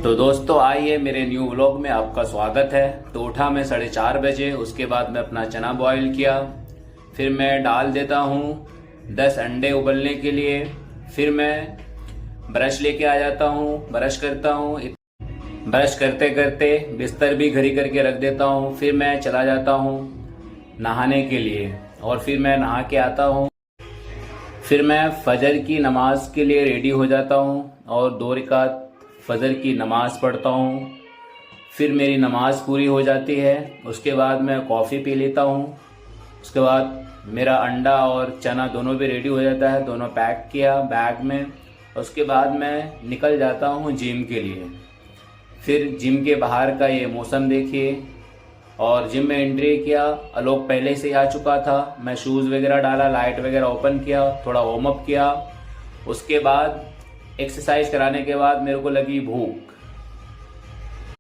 तो दोस्तों आइए मेरे न्यू व्लॉग में आपका स्वागत है। तो उठा मैं 4:30 बजे। उसके बाद मैं अपना चना बॉईल किया, फिर मैं डाल देता हूँ 10 अंडे उबलने के लिए। फिर मैं ब्रश लेके आ जाता हूँ, ब्रश करता हूँ। ब्रश करते करते बिस्तर भी घड़ी करके रख देता हूँ। फिर मैं चला जाता हूँ नहाने के लिए और फिर मैं नहा के आता हूँ। फिर मैं फजर की नमाज के लिए रेडी हो जाता हूँ और 2 रकात फजर की नमाज पढ़ता हूँ। फिर मेरी नमाज पूरी हो जाती है। उसके बाद मैं कॉफ़ी पी लेता हूँ। उसके बाद मेरा अंडा और चना दोनों भी रेडी हो जाता है, दोनों पैक किया बैग में। उसके बाद मैं निकल जाता हूँ जिम के लिए। फिर जिम के बाहर का ये मौसम देखिए। और जिम में एंट्री किया, आलोक पहले से ही आ चुका था। मैं शूज़ वगैरह डाला, लाइट वगैरह ओपन किया, थोड़ा वार्म अप किया। उसके बाद एक्सरसाइज कराने के बाद मेरे को लगी भूख।